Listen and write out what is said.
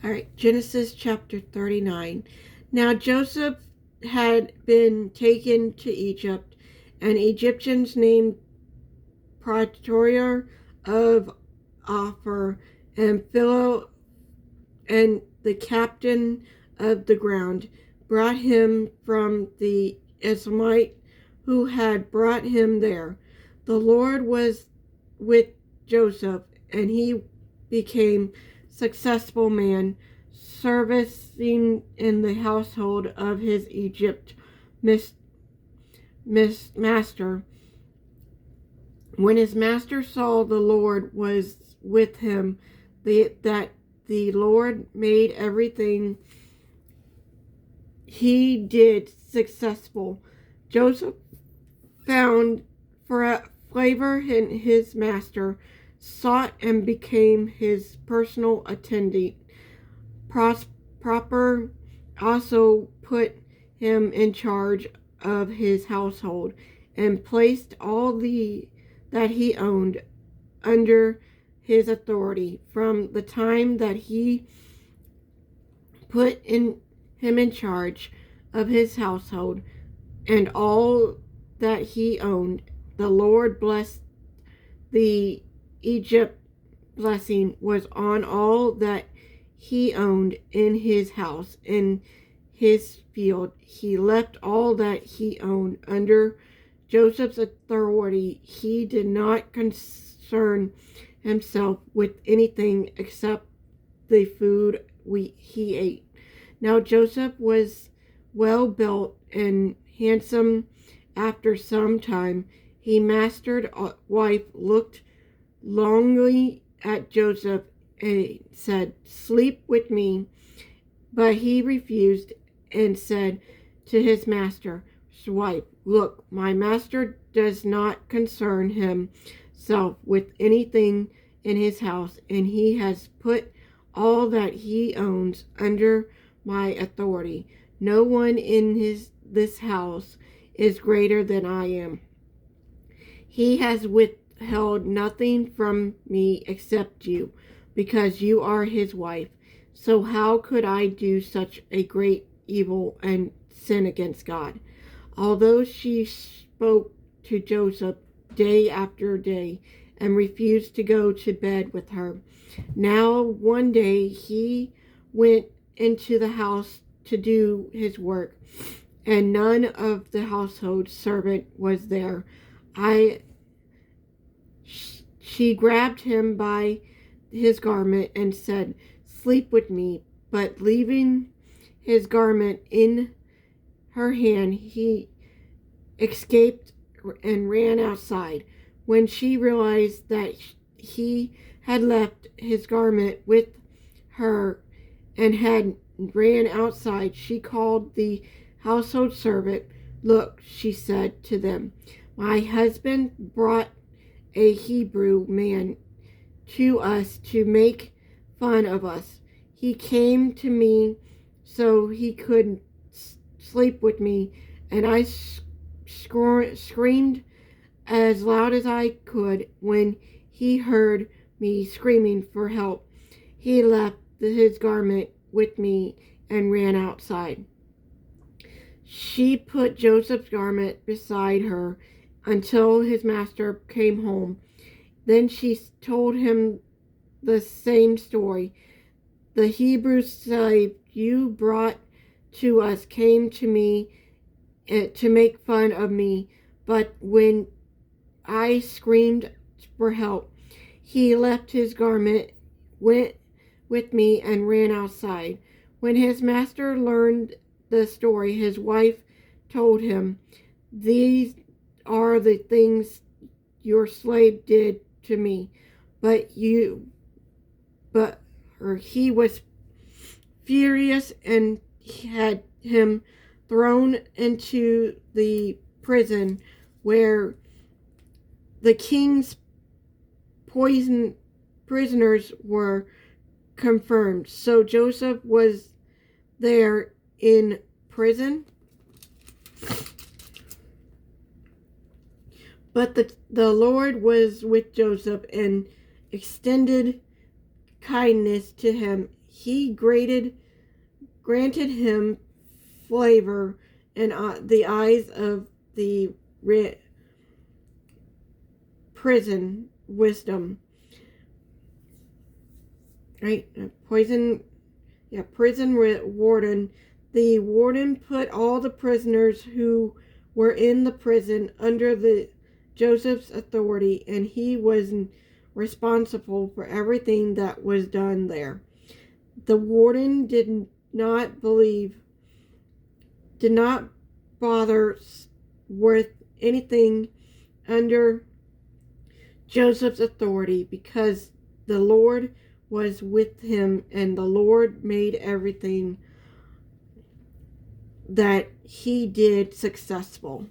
All right, Genesis chapter 39. Now Joseph had been taken to Egypt, and Egyptians named Praetor of Ophir and Philo and the captain of the ground brought him from the Ismailite who had brought him there. The Lord was with Joseph, and he became successful man, servicing in the household of his Egypt master. When his master saw the Lord was with him, that the Lord made everything he did successful. Joseph found favor in his master, sought and became his personal attendant. Proper also put him in charge of his household and placed all that he owned under his authority. From the time that he put him in charge of his household and all that he owned, the Lord blessed the Egypt. Blessing was on all that he owned in his house, in his field. He left all that he owned under Joseph's authority. He did not concern himself with anything except the food he ate. Now Joseph was well built and handsome. After some time, his master's wife looked longingly at Joseph and said, "Sleep with me." But he refused and said to his master's wife, "Look, my master does not concern himself with anything in his house, and he has put all that he owns under my authority. No one in this house is greater than I am. He has withheld nothing from me except you, because you are his wife. So how could I do such a great evil and sin against God?" Although she spoke to Joseph day after day and refused to go to bed with her. Now one day he went into the house to do his work, and none of the household servant was there. She grabbed him by his garment and said, "Sleep with me." But leaving his garment in her hand, he escaped and ran outside. When she realized that he had left his garment with her and had ran outside, she called the household servant. "Look," she said to them, "my husband brought a Hebrew man to us to make fun of us. He came to me so he could sleep with me, and I screamed as loud as I could. When he heard me screaming for help, he left his garment with me and ran outside." She put Joseph's garment beside her until his master came home. Then she told him the same story. "The Hebrew slave you brought to us came to me to make fun of me, but when I screamed for help, he left his garment, went with me, and ran outside." When his master learned the story, his wife told him, "These are the things your slave did to me." But he was furious and had him thrown into the prison where the king's prisoners were confirmed. So Joseph was there in prison. But the Lord was with Joseph and extended kindness to him. he granted him flavor in the eyes of the prison wisdom. Right? Prison warden. The warden put all the prisoners who were in the prison under the Joseph's authority, and he was responsible for everything that was done there. The warden did not bother with anything under Joseph's authority, because the Lord was with him, and the Lord made everything that he did successful.